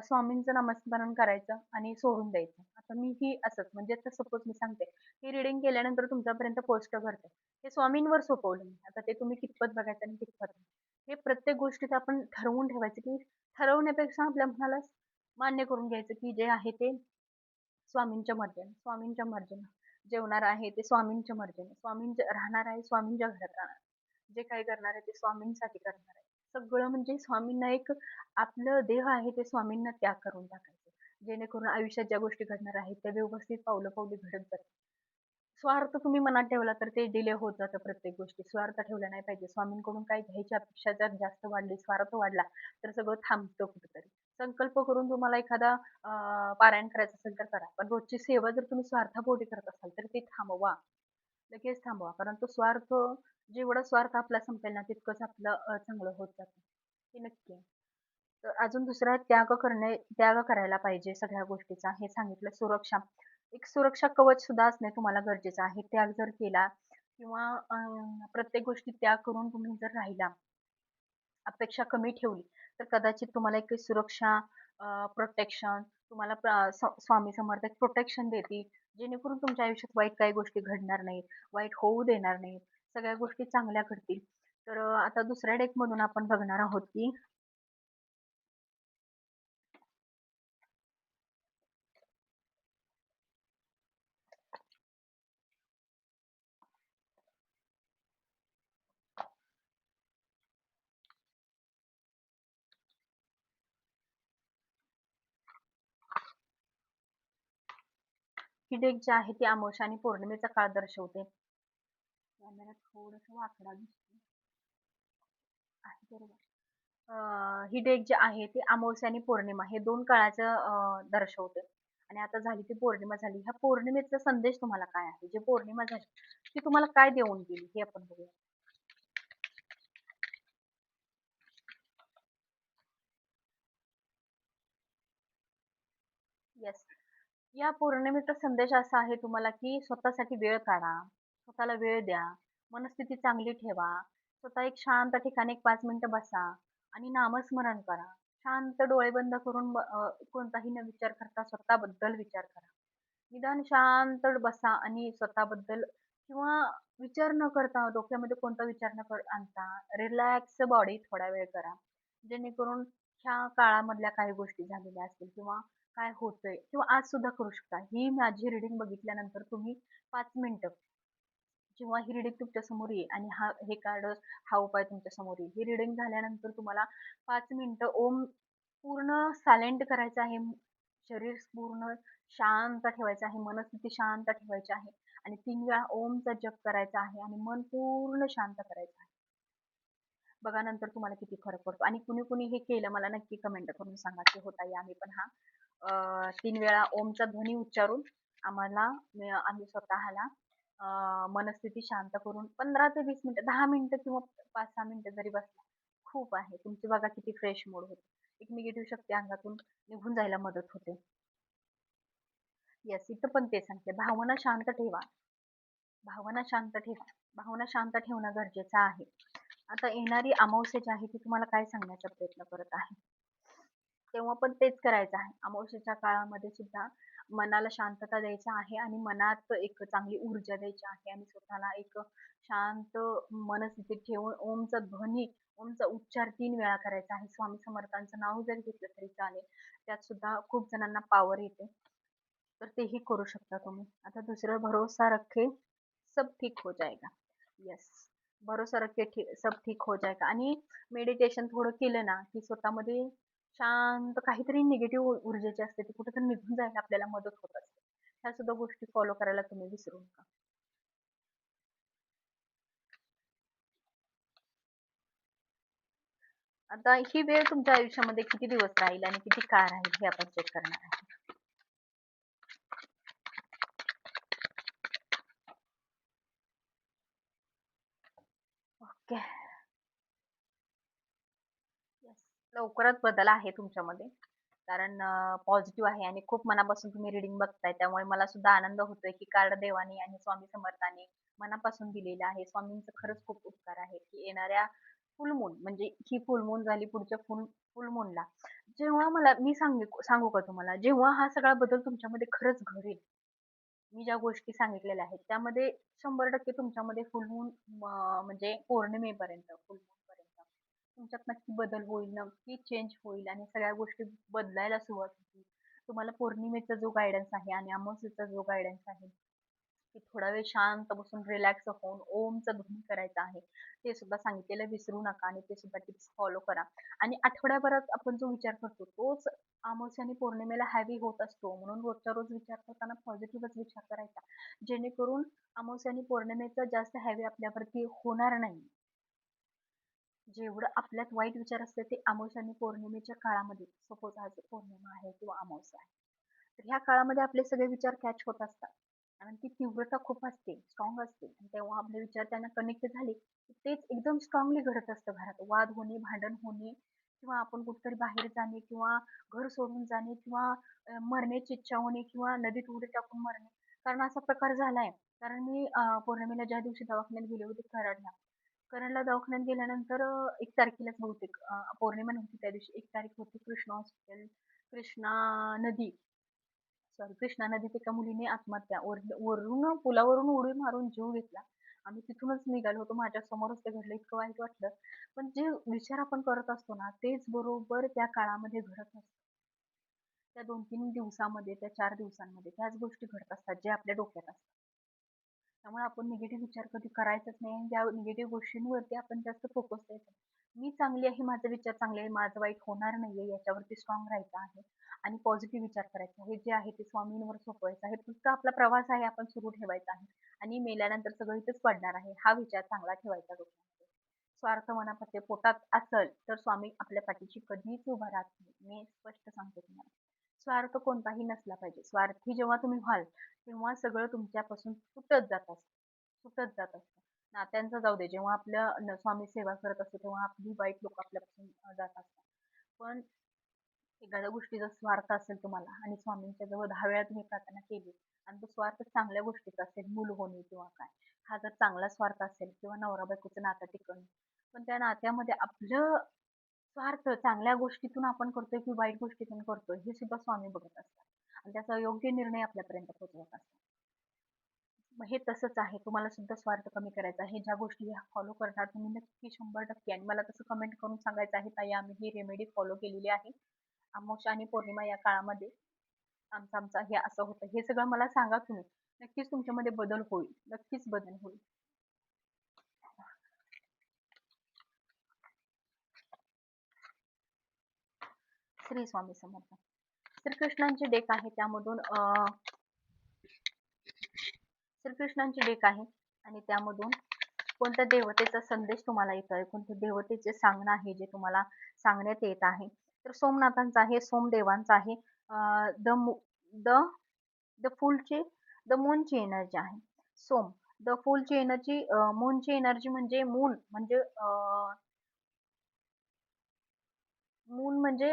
स्वामींचं नामस्मरण करायचं आणि सोडून द्यायचं. आता मी ही असंच म्हणजे आता सपोज मी सांगते, ही रीडिंग केल्यानंतर तुमच्यापर्यंत पोस्ट करते. हे स्वामींवर सोपवलं मी. आता ते तुम्ही कितपत बघायचं आणि कितपत नाही. हे प्रत्येक गोष्टीत आपण ठरवून ठेवायचं, की ठरवण्यापेक्षा आपल्या मनाला मान्य करून घ्यायचं, की जे आहे ते स्वामींच्या मर्जीने, स्वामींच्या मर्जीने. जेवणार आहे ते स्वामींच्या मर्जीने. राहणार आहे स्वामींच्या घरात राहणार. जे काही करणार आहे ते स्वामींसाठी करणार आहे. सगळं म्हणजे स्वामींना एक आपलं देह आहे ते स्वामींना त्याग करून टाकायचं. जेणेकरून आयुष्यात ज्या गोष्टी घडणार आहेत त्या व्यवस्थित पावलं-पावली घडत जातील. स्वार्थ तुम्ही मनात ठेवला तर ते डिले होत जातं प्रत्येक गोष्टी. स्वार्थ ठेवला नाही पाहिजे. स्वामींकडून काही घ्यायची अपेक्षा जर जास्त वाढली, स्वार्थ वाढला, तर सगळं थांबतं कुठेतरी. संकल्प करून तुम्हाला एखादा पारायण करायचं असेल तर करा. पण रोजची सेवा जर तुम्ही स्वार्थापोटी करत असाल, तर ती थांबवा. लगेच थांबवा. कारण तो स्वार्थ जेवढा स्वार्थ आपला संपेल ना, तितकंच आपलं चांगलं होत जातं. हे नक्की आहे. तर अजून दुसरा त्याग करायला पाहिजे सगळ्या गोष्टीचा. हे सांगितलं. सुरक्षा. एक सुरक्षा कवच सुद्धा असणे तुम्हाला गरजेचं आहे. त्याग जर केला किंवा प्रत्येक गोष्टी त्याग करून तुम्ही जर राहिला, अपेक्षा कमी ठेवली, तर कदाचित तुम्हाला एक सुरक्षा, प्रोटेक्शन तुम्हाला स्वामी समर्थ प्रोटेक्शन देतील. जेणेकरून तुमच्या आयुष्यात वाईट काही गोष्टी घडणार नाहीत, वाईट होऊ देणार नाहीत. सगळ्या गोष्टी चांगल्या घडतील. तर आता दुसऱ्या डेकमधून आपण बघणार आहोत, की ही डेट जी आहे ती अमावस्या आणि पौर्णिमेचा काळ दर्शवते. कॅमेरा थोडंसं वाकडा दिसतोय. आहे बरोबर. ही डेट जी आहे ती अमावस्या आणि पौर्णिमा हे 2 काळाचं दर्शवते. आणि आता झाली ती पौर्णिमा झाली. ह्या पौर्णिमेचा संदेश तुम्हाला काय आहे? जी पौर्णिमा झाली, ती तुम्हाला काय देऊन गेली हे आपण बघूया. येस. या पौर्णिमेचा संदेश असा आहे तुम्हाला, की स्वतःसाठी वेळ काढा, स्वतःला वेळ द्या, मनस्थिती चांगली ठेवा. स्वतः एक शांत ठिकाणी एक 5 मिनिटं बसा आणि नामस्मरण करा. शांत डोळे बंद करून कोणताही न विचार करता स्वतःबद्दल विचार करा. निदान शांत बसा आणि स्वतःबद्दल किंवा विचार न करता डोक्यामध्ये कोणता विचार न आणता रिलॅक्स बॉडी थोडा वेळ करा. जेणेकरून ह्या काळामधल्या काही गोष्टी झालेल्या असतील किंवा काय होतंय किंवा आज सुद्धा करू शकता. ही माझी रीडिंग बघितल्यानंतर तुम्ही 5 मिनिटं जेव्हा ही रीडिंग तुमच्या समोर येईल आणि हे कार्ड हा उपाय तुमच्या समोर येईल. ही रीडिंग झाल्यानंतर तुम्हाला 5 मिनिटं ओम पूर्ण सायलेंट करायचं आहे. शरीर पूर्ण शांत ठेवायचं आहे. मनस्थिती शांत ठेवायची आहे आणि 3 वेळा ओमचा जप करायचा आहे आणि मन पूर्ण शांत करायचं आहे. बघा नंतर तुम्हाला किती फरक पडतो आणि कुणी-कुणी हे केलं मला नक्की कमेंट करून सांगा, की "हो ताई आम्ही पण हा 3 वेळा ओमचा ध्वनी उच्चारून आम्ही स्वतःला मनस्थिती शांत करून 15 ते 20 मिनिटं, 10 मिनिटं किंवा 5-6 मिनिटं जरी बसला, खूप आहे. तुमची बघा किती फ्रेश मूड होतो. एक निगेटिव्ह शक्ती अंगातून निघून जायला मदत होते. येस, इथं पण तेच सांगते. भावना शांत ठेवा. भावना शांत ठेवा. भावना शांत ठेवणं गरजेचं आहे. आता येणारी अमावस्या जी आहे ती तुम्हाला काय सांगण्याचा प्रयत्न करत आहे. तेव्हा पण तेच करायचं आहे. अमावस्येच्या काळामध्ये सुद्धा मनाला शांतता द्यायची आहे आणि मनात एक चांगली ऊर्जा द्यायची आहे आणि स्वतःला एक शांत मनस्थितीत ठेवून ओमचा ध्वनी, ओमचा उच्चार 3 वेळा करायचा आहे. स्वामी समर्थांचं नाव जरी घेतलं तरी चालेल. त्यात सुद्धा खूप जणांना पॉवर येते. तर तेही करू शकता तुम्ही. आता दुसरं भरोसा रखे सब ठीक हो जाएगा. येस. भरोसा रखे सब ठीक हो जाएगा आणि मेडिटेशन थोडं केलं ना, की स्वतःमध्ये शांत काहीतरी निगेटिव्ह ऊर्जेची असते ती कुठेतरी निघून जायला आपल्याला मदत होत असते. ह्या सुद्धा गोष्टी फॉलो करायला तुम्ही विसरू नका. आता ही वेळ तुमच्या आयुष्यामध्ये किती दिवस राहील आणि किती काळ राहील हे आपण चेक करणार आहे. ओके. येस. लवकरच बदल आहे तुमच्यामध्ये. कारण पॉझिटिव्ह आहे आणि खूप मनापासून तुम्ही रीडिंग बघताय. त्यामुळे मला सुद्धा आनंद होतोय, की कार्ड देवाने आणि स्वामी समर्थांनी मनापासून दिलेलं आहे. स्वामींचं खरंच खूप उपकार आहे, की येणाऱ्या फुल मून म्हणजे ही फुल मून झाली पुढच्या फुल मूनला जेव्हा मला मी सांगू का तुम्हाला, जेव्हा हा सगळा बदल तुमच्यामध्ये खरंच घडेल, मी ज्या गोष्टी सांगितलेल्या आहेत त्यामध्ये 100% तुमच्यामध्ये फुल मून म्हणजे पौर्णिमेपर्यंत फुल मूनपर्यंत तुमच्यात नक्की बदल होईल, नक्की चेंज होईल आणि सगळ्या गोष्टी बदलायला सुरुवात होतील. तुम्हाला पौर्णिमेचा जो गाईडन्स आहे आणि अमावस्येचा जो गाईडन्स आहे, की थोडा वेळ शांत बसून रिलॅक्स होऊन ओमचा ध्वनी करायचा आहे. ते सुद्धा सांगितलेलं विसरू नका आणि ते सुद्धा टिप्स फॉलो करा. आणि आठवड्याभरात आपण जो विचार करतो तोच अमावस्या आणि पौर्णिमेला हेवी होत असतो. म्हणून रोजच्या रोज विचार करताना पॉझिटिव्हच विचार करायचा. जेणेकरून अमावस्या आणि पौर्णिमेचा जास्त हेवी आपल्यावरती होणार नाही. जेवढं आपल्यात वाईट विचार असते ते अमावस्या आणि पौर्णिमेच्या काळामध्ये सपोज आज पौर्णिमा आहे किंवा अमावस्या आहे. तर ह्या काळामध्ये आपले सगळे विचार कॅच होत असतात. आणि ती तीव्रता खूप असते, स्ट्रॉंग असते आणि तेव्हा आपले विचार त्यांना कनेक्ट झाले, की तेच एकदम स्ट्रॉंगली घडत असतं घरात. वाद होणे, भांडण होणे किंवा आपण कुठेतरी बाहेर जाणे किंवा घर सोडून जाणे किंवा मरण्याची इच्छा होणे किंवा नदीत उडी टाकून मरणे. कारण असा प्रकार झालाय. कारण मी पौर्णिमेला ज्या दिवशी दवाखान्यात गेले होते कराडला. कराडला दवाखान्यात गेल्यानंतर 1 तारखेलाच बहुतेक पौर्णिमा नव्हती त्या दिवशी 1 तारीख होती. कृष्णा हॉस्पिटल, कृष्णा नदी सॉरी कृष्णा नदीत एका मुलीने आत्महत्या वरून पुलावरून उडी मारून जीव घेतला. आम्ही तिथूनच निघालो होतो. माझ्या समोरच ते घडलं. इतकं वाईट वाटलं. पण जे विचार आपण करत असतो ना, तेच बरोबर त्या काळामध्ये घडत असतं. त्या 2-3 दिवसामध्ये, त्या 4 दिवसांमध्ये त्याच गोष्टी घडत असतात, जे आपल्या डोक्यात असतात. त्यामुळे आपण निगेटिव्ह विचार कधी करायचाच नाही आणि ज्या निगेटिव्ह गोष्टींवरती आपण जास्त फोकस द्यायचा. मी चांगली आहे, माझे विचार चांगले आहे, माझं वाईट होणार नाहीये याच्यावरती स्ट्रॉंग राहायचं आहे आणि पॉझिटिव्ह विचार करायचे आहे. जे आहे ते स्वामींवर सोपवायचं आहे. फक्त आपला प्रवास आहे आपण सुरू ठेवायचा आहे आणि मेल्यानंतर सगळं इथेच पडणार आहे. हा विचार चांगला ठेवायचा डोक्यामध्ये. स्वार्थ मनामध्ये पोटात असेल तर स्वामी आपल्या पाठीशी कधीच उभा राहत नाही. मी स्पष्ट सांगते तुम्हाला. स्वार्थ कोणताही नसला पाहिजे. स्वार्थी जेव्हा तुम्ही व्हाल, तेव्हा सगळं तुमच्यापासून सुटत जात असतं. सुटत जात असतं. नात्यांचं जाऊ दे, जेव्हा आपल्या स्वामी सेवा करत असतो, तेव्हा आपली वाईट लोकं आपल्यापासून जात असतात. पण एखाद्या गोष्टीचा स्वार्थ असेल तुम्हाला आणि स्वामींच्या जवळ 10 वेळा तुम्ही प्रार्थना केली आणि तो स्वार्थ चांगल्या गोष्टीचा असेल, मूल होणे किंवा काय, हा जर चांगला स्वार्थ असेल किंवा नवरा-बायकोचं नातं टिकवणं, पण त्या नात्यामध्ये आपलं स्वार्थ चांगल्या गोष्टीतून आपण करतोय की वाईट गोष्टीतून करतोय, हे सुद्धा स्वामी बघत असतात आणि त्याचा योग्य निर्णय आपल्यापर्यंत पोहोचवत असतात. मग हे तसंच आहे. तुम्हाला सुद्धा स्वार्थ कमी करायचा आहे. ज्या गोष्टी फॉलो करणार तुम्ही नक्की 100% आणि मला तसं कमेंट करून सांगायचं आहे, ताई आम्ही ही रेमेडी फॉलो केलेली आहे. अमावस्या आणि पौर्णिमा या काळामध्ये आमचं हे असं होतं. हे सगळं मला सांगा तुम्ही. नक्कीच तुमच्यामध्ये बदल होईल. नक्कीच बदल होईल. श्री स्वामी समर्थ. श्रीकृष्णांची डेक आहे त्यामधून श्रीकृष्णांची डेक आहे आणि त्यामधून कोणत्या देवतेचा संदेश तुम्हाला येतोय, कोणत्या देवतेचे सांगणं आहे जे तुम्हाला सांगण्यात येत आहे. तर सोमनाथांचा आहे, सोमदेवांचा आहे. द द द फुलची द मूनची एनर्जी आहे. सोम द फुलची एनर्जी, मूनची एनर्जी म्हणजे मून म्हणजे मून म्हणजे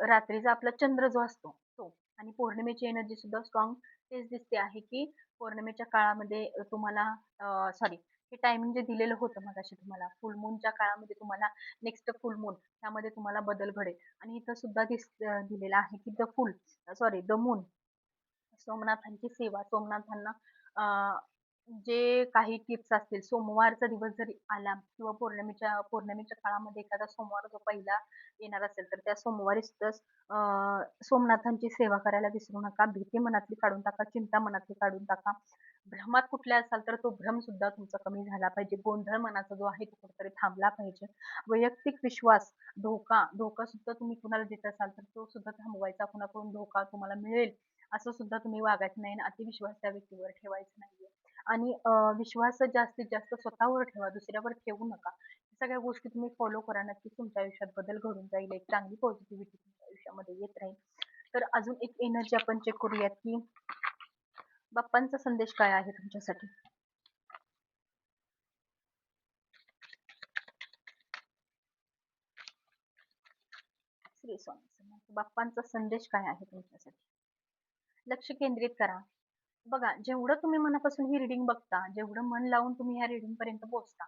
रात्रीचा आपला चंद्र जो असतो तो आणि पौर्णिमेची एनर्जी सुद्धा स्ट्रॉंग तेच दिसते आहे, की पौर्णिमेच्या काळामध्ये तुम्हाला सॉरी हे टायमिंग जे दिलेलं होतं मगाशी तुम्हाला फुल मूनच्या काळामध्ये तुम्हाला नेक्स्ट फुल मून त्यामध्ये तुम्हाला बदल घडेल आणि इथं सुद्धा दिलेलं आहे, की the full sorry the moon सोमनाथांची सेवा, सोमनाथांना अ, जे काही टिप्स असतील, सोमवारचा दिवस जरी आला किंवा पौर्णिमेच्या काळामध्ये एखादा सोमवार जो पहिला येणार असेल, तर त्या सोमवारी सुद्धा सोमनाथांची सेवा करायला विसरू नका. भीती मनातली काढून टाका, चिंता मनातली काढून टाका. भ्रमात कुठल्या असाल तर तो भ्रम सुद्धा तुमचा कमी झाला पाहिजे. गोंधळ मनाचा जो आहे तो कुठेतरी थांबला पाहिजे. वैयक्तिक विश्वास, धोका सुद्धा तुम्ही कुणाला देत असाल तर तो सुद्धा थांबवायचा. कुणाकडून धोका तुम्हाला मिळेल असं सुद्धा तुम्ही वागायचं नाही आणि अतिविश्वास त्या व्यक्तीवर ठेवायचा नाहीये. आणि विश्वास जास्तीत जास्त स्वतःवर ठेवा, दुसऱ्यावर ठेवू नका. या सगळ्या गोष्टी तुम्ही फॉलो करा. नक्कीच तुमच्या आयुष्यात बदल घडून जाईल. एक चांगली पॉझिटिव्हिटी तुमच्या आयुष्यामध्ये येत राहील. तर अजून एक एनर्जी आपण चेक करूयात, की बाप्पांचा संदेश काय आहे तुमच्यासाठी? श्री स्वामी समर्थ. बाप्पांचा संदेश काय आहे तुमच्यासाठी? लक्ष केंद्रित करा. बघा, जेवढं तुम्ही मनापासून ही रीडिंग बघता, जेवढं मन लावून तुम्ही ह्या रीडिंग पर्यंत पोहोचता,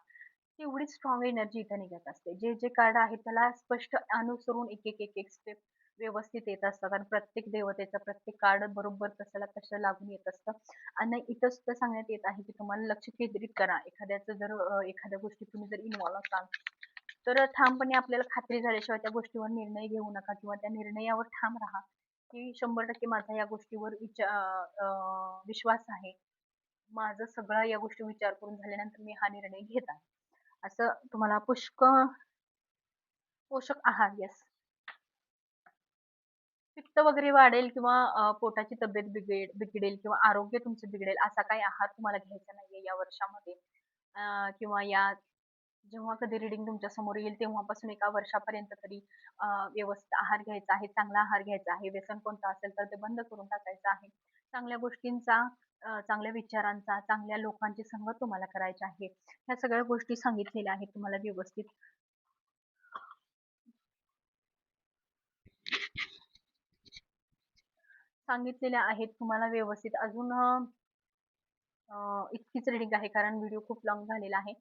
तेवढीच स्ट्रॉंग एनर्जी इथं निघत असते. जे कार्ड आहे त्याला स्पष्ट अनुसरून एक स्टेप व्यवस्थित येत असतात आणि प्रत्येक देवतेचं प्रत्येक कार्ड बरोबर तसंला तसं लागून येत असतं. आणि इथं सुद्धा सांगण्यात येत आहे, की तुम्हाला लक्ष केंद्रित करा. एखाद्या गोष्टीत तुम्ही जर इन्व्हॉल्व असाल, तर ठामपणे आपल्याला खात्री झाल्याशिवाय त्या गोष्टीवर निर्णय घेऊ नका किंवा त्या निर्णयावर ठाम राहा, की 100% माझा या गोष्टीवर विश्वास आहे. माझं सगळं या गोष्टी विचार करून झाल्यानंतर मी हा निर्णय घेत आहे. असं तुम्हाला पोषक आहार येस. पित्त वगैरे वाढेल किंवा पोटाची तब्येत बिघडेल किंवा आरोग्य तुमचं बिघडेल असा काही आहार तुम्हाला घ्यायचा नाहीये या वर्षामध्ये. किंवा जेव्हा कधी रीडिंग तुमच्या समोर येईल तेव्हापासून एका वर्षापर्यंत तरी व्यवस्थित आहार घ्यायचा आहे, चांगला आहार घ्यायचा आहे. व्यसन कोणतं असेल तर ते बंद करून टाकायचं आहे. चांगल्या गोष्टींचा, चांगल्या विचारांचा, चांगल्या लोकांची संगत तुम्हाला करायची आहे. ह्या सगळ्या गोष्टी सांगितलेल्या आहेत तुम्हाला व्यवस्थित. सांगितलेल्या आहेत तुम्हाला व्यवस्थित. अजून इतकीच रीडिंग आहे कारण व्हिडिओ खूप लाँग झालेला आहे.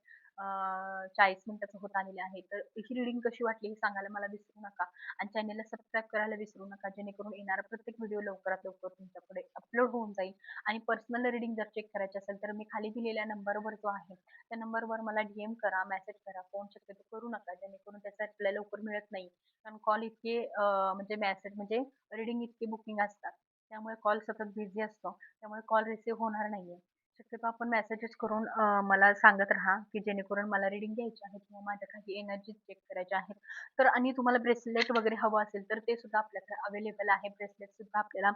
40 मिनिटाचा होत आलेला आहे. तर ही रीडिंग कशी वाटली हे सांगायला मला विसरू नका आणि चॅनेलला सबस्क्राईब करायला विसरू नका, जेणेकरून येणारा प्रत्येक व्हिडिओ लवकरात लवकर तुमच्याकडे अपलोड होऊन जाईल. आणि पर्सनल रीडिंग जर चेक करायची असेल तर मी खाली दिलेल्या नंबरवर जो आहे त्या नंबरवर मला DM करा, मेसेज करा. फोन शक्यतो करू नका, जेणेकरून त्याचा रिप्लाय लवकर मिळत नाही. कारण कॉल इतके म्हणजे मेसेज म्हणजे रीडिंग इतके बुकिंग असतात. त्यामुळे कॉल सतत बिझी असतो. त्यामुळे कॉल रिसीव्ह होणार नाहीये. शक्यतो आपण मेसेजेस करून मला सांगत राहा, की जेणेकरून मला रीडिंग घ्यायची आहे किंवा माझ्या काही एनर्जी चेक करायच्या आहेत. तर आणि तुम्हाला ब्रेसलेट वगैरे हवं असेल, तर ते सुद्धा आपल्याकडे अवेलेबल आहे. ब्रेसलेट सुद्धा आपल्याला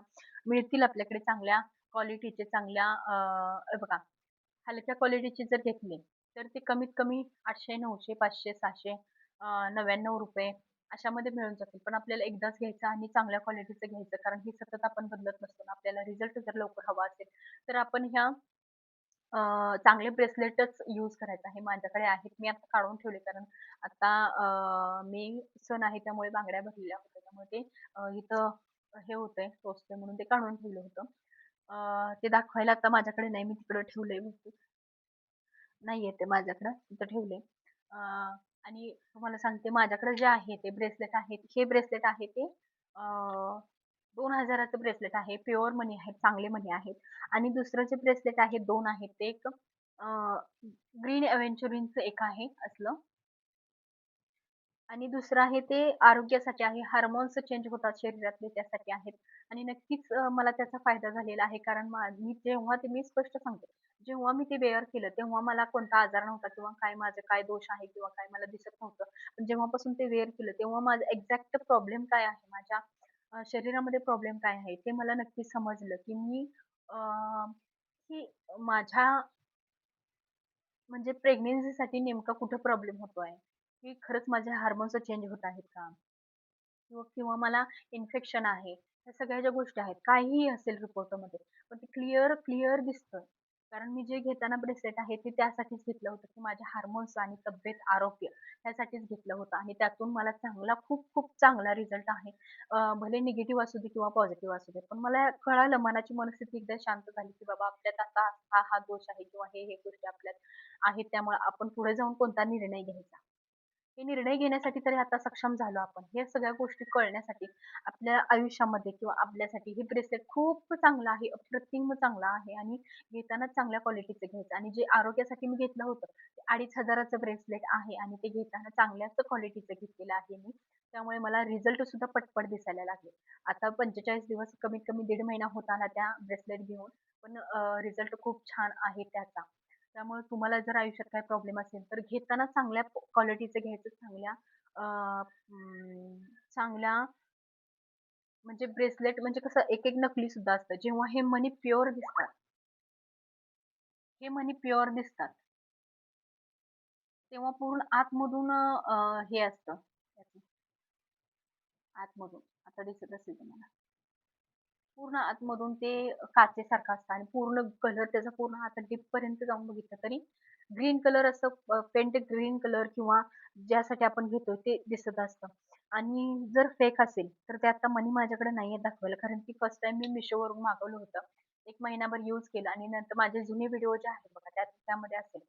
मिळतील आपल्याकडे चांगल्या क्वालिटीचे, चांगल्या हे बघा, हलक्या क्वालिटीचे जर घेतले, तर ते कमीत कमी 800, 900, 500, 600 ₹99 अशामध्ये मिळून जातील. पण आपल्याला एकदाच घ्यायचं आणि चांगल्या क्वालिटीचं घ्यायचं, कारण ही सतत आपण बदलत नसतो ना. आपल्याला रिझल्ट जर लवकर हवा असेल, तर आपण ह्या चांगले ब्रेसलेटच यूज करायचं आहे. माझ्याकडे आहेत. मी आता काढून ठेवले, कारण आता मी सण आहे त्यामुळे बांगड्या भरलेल्या होत्या. त्यामुळे ते इथं हे होतंय, टोचतंय म्हणून ते काढून ठेवलं होतं. ते दाखवायला आता माझ्याकडे नाही. मी तिकडं ठेवलंय बहुतेक. नाहीये ते माझ्याकडं, तिथं ठेवलंय. आणि तुम्हाला सांगते, माझ्याकडे जे आहे ते ब्रेसलेट आहेत. हे ब्रेसलेट आहे ते अ, 2000 चं ब्रेसलेट आहे. प्युअर मनी आहेत, चांगले मनी आहेत. आणि दुसरं जे ब्रेसलेट आहे 2 आहेत. ते एक ग्रीन एव्हेंचुरिनचं एक आहे असलं, आणि दुसरं आहे ते आरोग्यासाठी आहे. हार्मोन्स चेंज होतात शरीरातले, त्यासाठी आहेत. आणि नक्कीच मला त्याचा फायदा झालेला आहे. कारण मी जेव्हा ते, मी स्पष्ट सांगते, जेव्हा मी ते वेअर केलं तेव्हा मला कोणता आजार नव्हता किंवा काय माझं काय दोष आहे किंवा काय मला दिसत नव्हतं. पण जेव्हापासून ते वेअर केलं तेव्हा माझं एक्झॅक्ट प्रॉब्लेम काय आहे, माझ्या शरीरामध्ये प्रॉब्लेम काय आहे ते मला नक्कीच समजलं, की अ, की माझ्या म्हणजे प्रेग्नन्सीसाठी नेमका कुठे प्रॉब्लेम होतोय, की खरंच माझे हार्मोन्स चेंज होत आहेत का? किंवा किंवा मला इन्फेक्शन आहे. ह्या सगळ्या ज्या गोष्टी आहेत, काहीही असेल रिपोर्टमध्ये, पण ते क्लिअर क्लिअर दिसतं. कारण मी जे घेताना ब्रेसलेट आहे ते त्यासाठीच घेतलं होतं, की माझ्या हार्मोन्स आणि तब्येत, आरोग्य ह्यासाठीच घेतलं होतं आणि त्यातून मला चांगला, खूप खूप चांगला रिझल्ट आहे. भले निगेटिव्ह असू दे किंवा पॉझिटिव्ह असू दे. पण मला कळालं, मनाची मनस्थिती एकदा शांत झाली, की बाबा आपल्यात आता हा दोष आहे किंवा हे गोष्टी आपल्यात आहेत. त्यामुळे आपण पुढे जाऊन कोणता निर्णय घ्यायचा. हे निर्णय घेण्यासाठी तरी आता सक्षम झालो आपण. हे सगळ्या गोष्टी कळण्यासाठी आपल्या आयुष्यामध्ये किंवा आपल्यासाठी हे ब्रेसलेट खूप चांगलं आहे, अप्रतिम चांगलं आहे. आणि घेताना चांगल्या क्वालिटीचं घ्यायचं. आणि जे आरोग्यासाठी मी घेतलं होतं, ते 2500 चं ब्रेसलेट आहे आणि ते घेताना चांगल्याच क्वालिटीचं घेतलेलं आहे मी. त्यामुळे मला रिझल्ट सुद्धा पटपट दिसायला लागले. आता 45 दिवस, कमीत कमी दीड महिना होत आला त्या ब्रेसलेट घेऊन. पण रिझल्ट खूप छान आहे त्याचा. त्यामुळे तुम्हाला जर आयुष्यात काही प्रॉब्लेम असेल, तर घेताना चांगल्या क्वालिटीचं घ्यायचं, चांगल्या अ, चांगल्या म्हणजे ब्रेसलेट, म्हणजे कसं एक-एक नकली सुद्धा असतं. जेव्हा हे मनी प्युअर दिसतात, हे मनी प्युअर दिसतात, तेव्हा पूर्ण आतमधून हे असतं, त्याचं आतमधून, आता दिसत असेल तुम्हाला. पूर्ण आतमधून ते काचेसारखं असतं आणि पूर्ण कलर त्याचा पूर्ण आता डीपपर्यंत जाऊन बघितलं तरी ग्रीन कलर असं, पेंट ग्रीन कलर किंवा ज्यासाठी आपण घेतो ते दिसत असतं. आणि जर फेक असेल, तर ते आता मनी माझ्याकडे नाहीये दाखवायला, कारण की फर्स्ट टाईम मी Mishoवरून मागवलं होतं. 1 महिनाभर यूज केलं आणि नंतर माझे जुने व्हिडिओ जे आहेत बघा, त्यामध्ये असेल.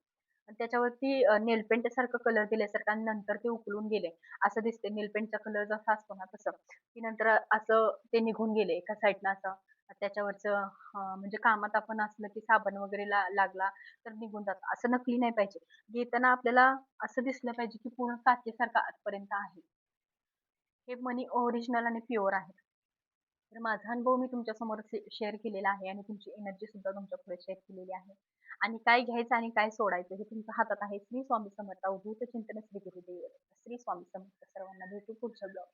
आणि त्याच्यावरती नेल पेंट सारखं कलर दिल्यासारखं आणि नंतर ते उकलून गेले. असं दिसते नेल पेंटचा कलर जसा असतो ना तसं. की नंतर असं ते निघून गेले एका साइडनं असं. त्याच्यावरचं म्हणजे कामात आपण असलं की साबण वगैरे लागला तर निघून जातं. असं नकली नाही पाहिजे. घेताना आपल्याला असं दिसलं पाहिजे की पूर्ण काचेसारखं आतपर्यंत आहे. हे मनी ओरिजिनल आणि प्युअर आहे. तर माझा अनुभव मी तुमच्यासमोर शेअर केलेला आहे आणि तुमची एनर्जी सुद्धा तुमच्यापुढे शेअर केलेली आहे. आणि काय घ्यायचं आणि काय सोडायचं हे तुमच्या हातात आहे. श्री स्वामी समर्थ. अवधूत चिंतन श्री गुरुदेव. श्री स्वामी समर्थ. सर्वांना भेटू पुढच्या ब्लॉग.